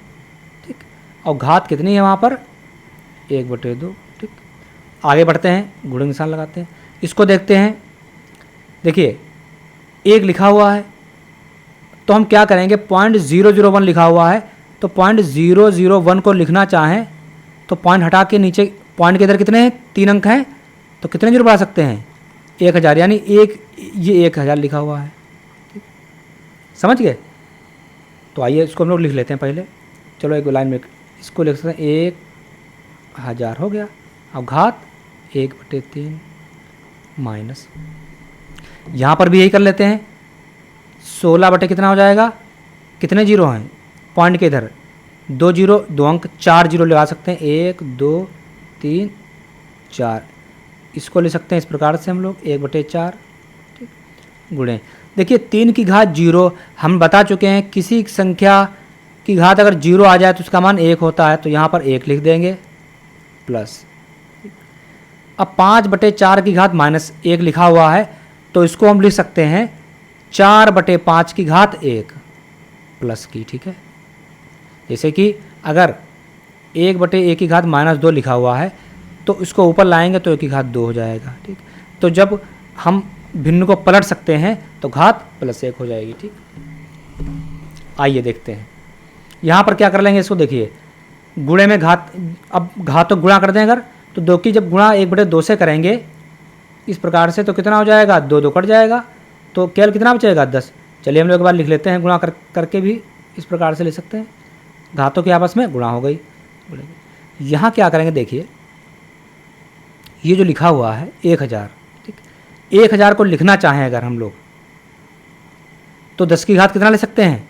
ठीक, और घात कितनी है वहाँ पर 1/2। ठीक, आगे बढ़ते हैं, गुणन निशान लगाते हैं, इसको देखते हैं। देखिए 1 लिखा हुआ है, तो हम क्या करेंगे 0.001 लिखा हुआ है, तो 0.001 को लिखना चाहें तो पॉइंट हटा के नीचे पॉइंट के इधर कितने हैं 3 अंक हैं, तो कितने जीरो बढ़ा सकते हैं 1000, यानी ये 1000 लिखा हुआ है। ठीक, समझ गए। तो आइए इसको हम लोग लिख लेते हैं पहले। चलो एक लाइन में इसको लिख सकते हैं 1000 हो गया। अब घात 1/3 माइनस, यहाँ पर भी यही कर लेते हैं 16 बटे कितना हो जाएगा, कितने जीरो हैं पॉइंट के इधर 2 जीरो 2 अंक 4 जीरो लगा सकते हैं 1 2 3 4। इसको ले सकते हैं इस प्रकार से हम लोग 1/4। ठीक, गुणे देखिए 3 की घात 0 हम बता चुके हैं, किसी संख्या की घात अगर 0 आ जाए तो उसका मान 1 होता है, तो यहाँ पर 1 लिख देंगे प्लस। अब 5/4 की घात -1 लिखा हुआ है, तो इसको हम लिख सकते हैं 4/5 की घात 1 प्लस की। ठीक है, जैसे कि अगर 1/1 की घात -2 लिखा हुआ है, तो इसको ऊपर लाएंगे तो 1 की घात 2 हो जाएगा। ठीक, तो जब हम भिन्न को पलट सकते हैं तो घात +1 हो जाएगी। ठीक, आइए देखते हैं यहाँ पर क्या कर लेंगे, इसको देखिए गुणे में घात, अब घात तो गुणा कर दें अगर, तो 2 की जब गुणा 1/2 से करेंगे इस प्रकार से, तो कितना हो जाएगा 2 2 कट जाएगा, तो केवल कितना बचेगा 10। चलिए हम लोग एक बार लिख लेते हैं, गुणा करके भी इस प्रकार से ले सकते हैं, घातों की आपस में गुणा हो गई। यहाँ क्या करेंगे देखिए, ये जो लिखा हुआ है 1000, ठीक, 1000 को लिखना चाहें अगर हम लोग, तो 10 की घात कितना ले सकते हैं,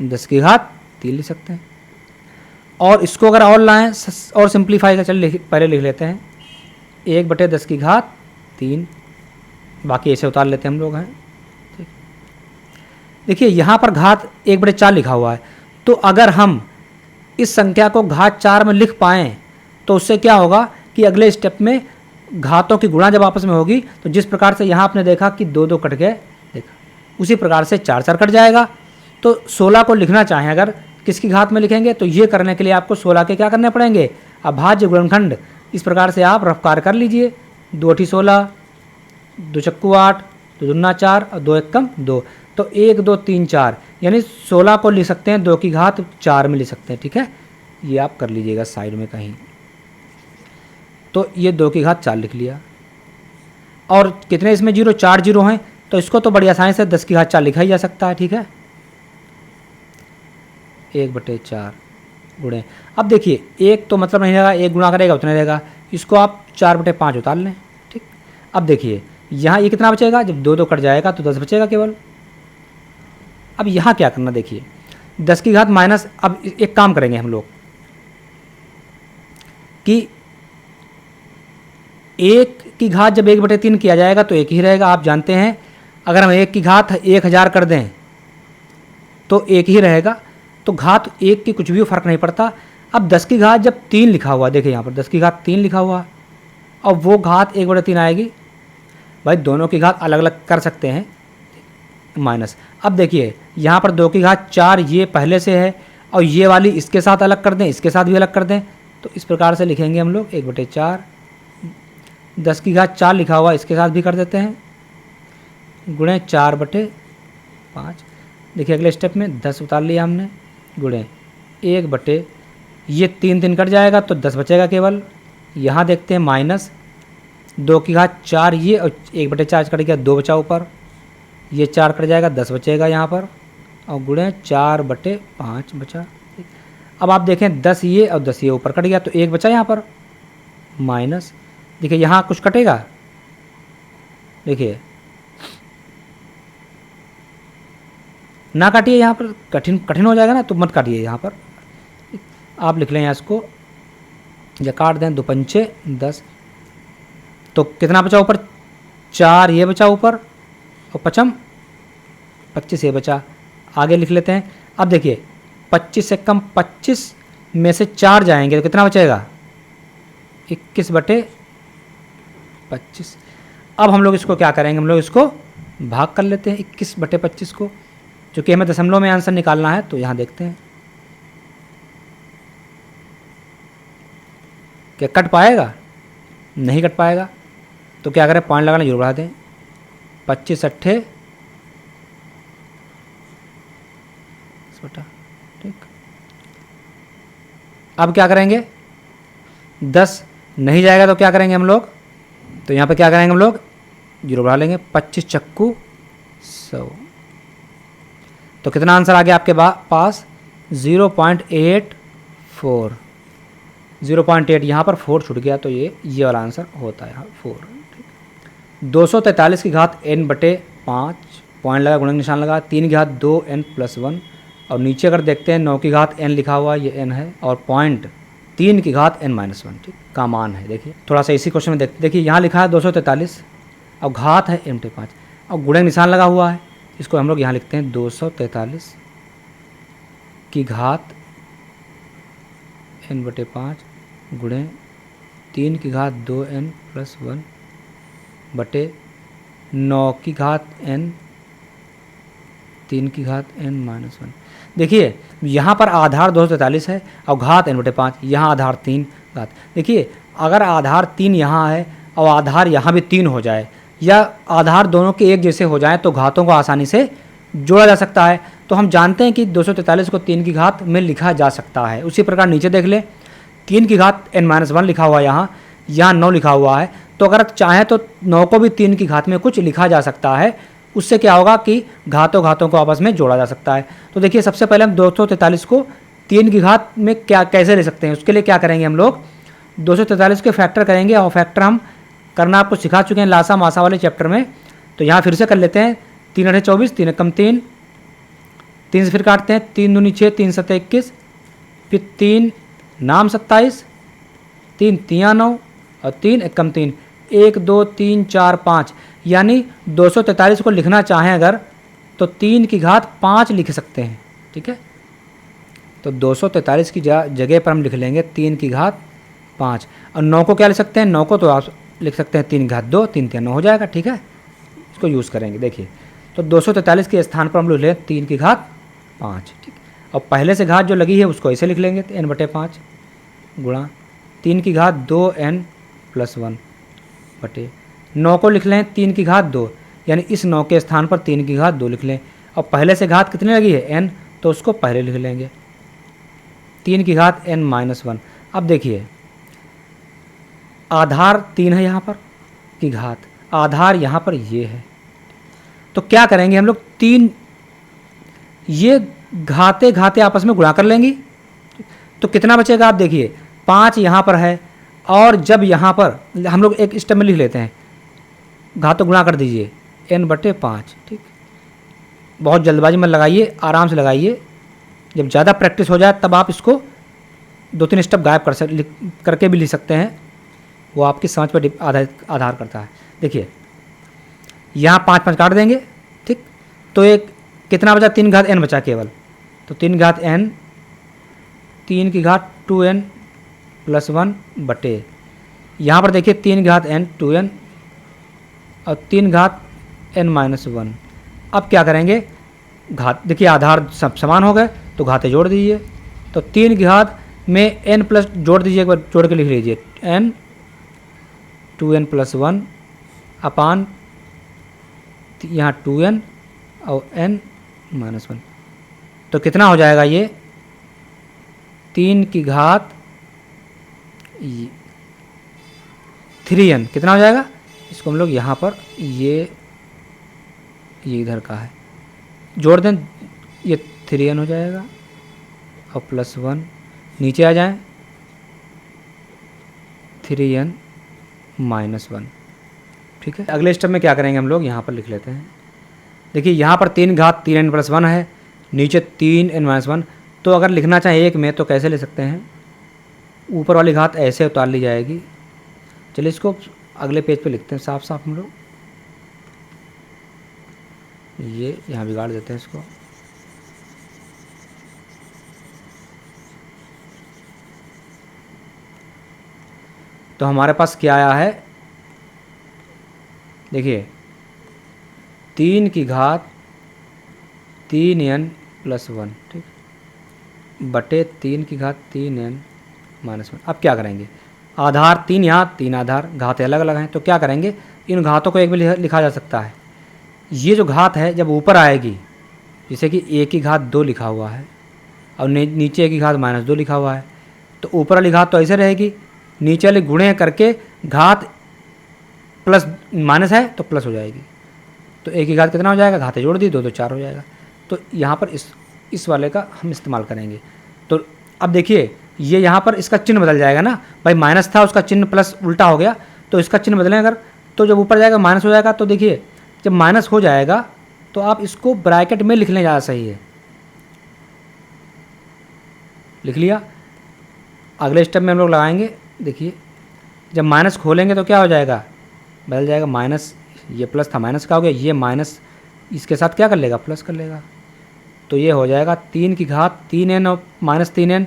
दस की घात 3 ले सकते हैं। और इसको अगर और लाएं और सिंप्लीफाई का, चल पहले लिख लेते हैं 1/10 की घात 3, बाकी ऐसे उतार लेते हैं हम लोग हैं। ठीक, देखिए यहाँ पर घात 1/4 लिखा हुआ है, तो अगर हम इस संख्या को घात 4 में लिख पाएँ तो उससे क्या होगा कि अगले स्टेप में घातों की गुणा जब आपस में होगी, तो जिस प्रकार से यहाँ आपने देखा कि 2 2 कट गए, देखा उसी प्रकार से 4 4 कट जाएगा। तो 16 को लिखना चाहें अगर किसकी घात में लिखेंगे, तो ये करने के लिए आपको 16 के क्या करने पड़ेंगे, अभाज्य गुणनखंड इस प्रकार से आप रफ्कार कर लीजिए। 2 8 16, 2 चक्कू 8, 2 दूना 4 और 2 एकम 2, तो 1 2 3 4, यानी 16 को लिख सकते हैं 2 की घात 4 में लिख सकते हैं। ठीक है, ये आप कर लीजिएगा साइड में कहीं। तो ये 2 की घात 4 लिख लिया, और कितने इसमें जीरो, 4 जीरो हैं, तो इसको तो बड़ी आसानी से 10 की घात 4 लिखा ही जा सकता है। ठीक है, 1/4 गुणे, अब देखिए 1 तो मतलब नहीं रहेगा, 1 गुणा करेगा उतना रहेगा, इसको आप 4/5 उतार लें। ठीक, अब देखिए यहाँ ये कितना बचेगा, जब 2 2 कट जाएगा तो 10 बचेगा केवल। अब यहाँ क्या करना, देखिए 10 की घात माइनस, अब एक काम करेंगे हम लोग कि 1 की घात जब 1/3 किया जाएगा तो 1 ही रहेगा। आप जानते हैं अगर हम 1 की घात 1000 कर दें तो 1 ही रहेगा, तो घात 1 की कुछ भी फर्क नहीं पड़ता। अब 10 की घात जब 3 लिखा हुआ, देखिए यहाँ पर 10 की घात 3 लिखा हुआ, अब वो घात 1/3 आएगी। भाई दोनों की घात अलग अलग कर सकते हैं माइनस। अब देखिए यहाँ पर 2 की घात 4 ये पहले से है, और ये वाली इसके साथ अलग कर दें, इसके साथ भी अलग कर दें, तो इस प्रकार से लिखेंगे हम लोग 1/4। 10 की घात 4 लिखा हुआ इसके साथ भी कर देते हैं, गुणे 4/5। देखिए अगले स्टेप में 10 उतार लिया हमने, गुणे 1/, ये 3 3 कट जाएगा तो 10 बचेगा केवल। यहाँ देखते हैं माइनस 2 की घात 4 ये, और 1/4 कट गया, 2 बचा ऊपर, ये 4 कट जाएगा, 10 बचेगा यहाँ पर, और गुणे 4/5 बचा। अब आप देखें 10 ये और 10 ये ऊपर कट गया, तो 1 बचा यहाँ पर माइनस। देखिए यहाँ कुछ कटेगा, देखिए ना काटिए, यहाँ पर कठिन हो जाएगा ना, तो मत काटिए यहाँ पर। आप लिख लें यहाँ इसको, या काट दें, 2 पंचे 10। तो कितना बचा ऊपर, 4 ये बचा ऊपर, और 5 25 ये बचा। आगे लिख लेते हैं। अब देखिए 25 से कम 25 में से 4 जाएंगे तो कितना बचेगा, 21/25। अब हम लोग इसको क्या करेंगे, हम लोग इसको भाग कर लेते हैं 21/25 को, क्योंकि हमें दशमलव में आंसर निकालना है। तो यहाँ देखते हैं क्या कट पाएगा, नहीं कट पाएगा। तो क्या करें, पॉइंट लगाना जरूर बढ़ा दें। 25 अट्ठे ठीक। अब क्या करेंगे, 10 नहीं जाएगा तो क्या करेंगे हम लोग, तो यहाँ पे क्या करेंगे हम लोग, जीरो बढ़ा लेंगे। 25 चक्कू 100। तो कितना आंसर आ गया आपके पास, 0.84। 0.8 यहाँ पर 4 छूट गया, तो ये वाला आंसर होता है 4। 243 की घात n/5, पॉइंट लगा, गुणन निशान लगा। 3 की घात 2n+1, और नीचे अगर देखते हैं 9 की घात n लिखा हुआ है, ये n है, और पॉइंट 3 की घात n-1 ठीक का मान है। देखिए थोड़ा सा इसी क्वेश्चन में देखते, देखिए यहाँ लिखा है 243, अब घात है n/5, अब गुणन निशान लगा हुआ है, इसको हम लोग यहाँ लिखते हैं 243 की घात n/5 गुणे 3 की घात 2n+1 बटे 9 की घात n 3 की घात n-1। देखिए यहाँ पर आधार 243 है और घात n/5, यहाँ आधार 3 घात। देखिए अगर आधार 3 यहाँ है और आधार यहाँ भी 3 हो जाए, या आधार दोनों के एक जैसे हो जाए, तो घातों को आसानी से जोड़ा जा सकता है। तो हम जानते हैं कि 243 को 3 की घात में लिखा जा सकता है। उसी प्रकार नीचे देख लें, 3 की घात n-1 लिखा हुआ है, यहाँ 9 लिखा हुआ है। तो अगर चाहें तो 9 को भी 3 की घात में कुछ लिखा जा सकता है। उससे क्या होगा कि घातों को आपस में जोड़ा जा सकता है। तो देखिए सबसे पहले हम 243 को 3 की घात में कैसे ले सकते हैं, उसके लिए क्या करेंगे हम लोग, 243 के फैक्टर करेंगे, और फैक्टर हम करना आपको सिखा चुके हैं लासा मासा वाले चैप्टर में। तो यहाँ फिर से कर लेते हैं। 3 × 24, 3 × 3, 3 से फिर काटते हैं, 3 दूनी 6, 3 × 7 21, फिर 3 नाम 27, 3 3 9, और 3 × 1 3, 1 2 3 4 5, यानी 243 को लिखना चाहें अगर तो 3 की घात 5 लिख सकते हैं। ठीक है, तो 243 की जगह पर हम लिख लेंगे 3 की घात 5, और 9 को क्या लिख सकते हैं, 9 को तो आप लिख सकते हैं 3 की घात 2, 3 3 9 हो जाएगा। ठीक है, इसको यूज़ करेंगे। देखिए तो 243 के स्थान पर हम लिख लें 3 की घात 5। ठीक, और पहले से घात जो लगी है उसको ऐसे लिख लेंगे, n/5 गुणा 3 की घात 2n+1 बटे 9 को लिख लें 3 की घात 2, यानी इस 9 के स्थान पर 3 की घात 2 लिख लें। और पहले से घात कितनी लगी है, n, तो उसको पहले लिख लेंगे 3 की घात n-1। अब देखिए आधार 3 है यहाँ पर की घात, आधार यहाँ पर ये है, तो क्या करेंगे हम लोग, 3 ये घाते घाते आपस में गुणा कर लेंगी। तो कितना बचेगा, आप देखिए 5 यहाँ पर है, और जब यहाँ पर हम लोग एक स्टेप में लिख लेते हैं, घातों गुणा कर दीजिए n/5। ठीक, बहुत जल्दबाजी में लगाइए, आराम से लगाइए। जब ज़्यादा प्रैक्टिस हो जाए तब आप इसको 2-3 स्टेप गायब करके भी लिख सकते हैं, वो आपकी समझ पर आधार करता है। देखिए यहाँ 5 5 काट देंगे। ठीक, तो एक कितना बचा, 3 की घात n बचा केवल, तो 3 की घात n, 3 की घात 2n+1 बटे यहाँ पर देखिए 3 की घात n 2n और 3 घात n-1। अब क्या करेंगे, घात देखिए आधार सब समान हो गए तो घाते जोड़ दीजिए। तो 3 की घात में n प्लस जोड़ दीजिए, एक बार जोड़ के लिख लीजिए, n 2n+1 अपान यहाँ 2n और n-1। तो कितना हो जाएगा ये, 3 की घात 3n कितना हो जाएगा, इसको हम लोग यहाँ पर ये इधर का है, जोड़ दें, ये 3n हो जाएगा और +1 नीचे आ जाएं, 3n-1। ठीक है, अगले स्टेप में क्या करेंगे हम लोग, यहाँ पर लिख लेते हैं। देखिए यहाँ पर 3 घात 3n+1 है, नीचे 3n-1, तो अगर लिखना चाहें एक में तो कैसे ले सकते हैं, ऊपर वाली घात ऐसे उतार ली जाएगी। चलिए इसको अगले पेज पे लिखते हैं साफ साफ हम लोग, ये यहाँ बिगाड़ देते हैं इसको। तो हमारे पास क्या आया है, देखिए 3 की घात 3n + 1, ठीक, बटे 3 की घात 3n - 1। अब क्या करेंगे, आधार 3 यहाँ 3 आधार, घातें अलग अलग हैं, तो क्या करेंगे, इन घातों को एक में लिखा जा सकता है। ये जो घात है जब ऊपर आएगी, जैसे कि a की घात 2 लिखा हुआ है और नीचे a की घात -2 लिखा हुआ है, तो ऊपर वाली घात तो ऐसे रहेगी, नीचे वाले गुणे करके घात प्लस माइनस है तो प्लस हो जाएगी। तो a की घात कितना हो जाएगा, घातें जोड़ दी 2 तो 4 हो जाएगा। तो यहाँ पर इस वाले का हम इस्तेमाल करेंगे। तो अब देखिए ये यहाँ पर इसका चिन्ह बदल जाएगा ना भाई, माइनस था उसका चिन्ह प्लस उल्टा हो गया, तो इसका चिन्ह बदलें अगर, तो जब ऊपर जाएगा माइनस हो जाएगा। तो देखिए जब माइनस हो जाएगा तो आप इसको ब्रैकेट में लिख लें, ज़्यादा सही है। लिख लिया, अगले स्टेप में हम लोग लगाएंगे। देखिए जब माइनस खोलेंगे तो क्या हो जाएगा, बदल जाएगा, माइनस ये प्लस था माइनस का हो गया, ये माइनस इसके साथ क्या कर लेगा, प्लस कर लेगा। तो ये हो जाएगा 3 की घात 3n और -3n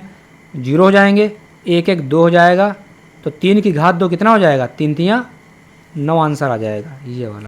0 हो जाएंगे, 1 1 2 हो जाएगा। तो 3 की घात 2 कितना हो जाएगा, 3 3 9 आंसर आ जाएगा ये वाला।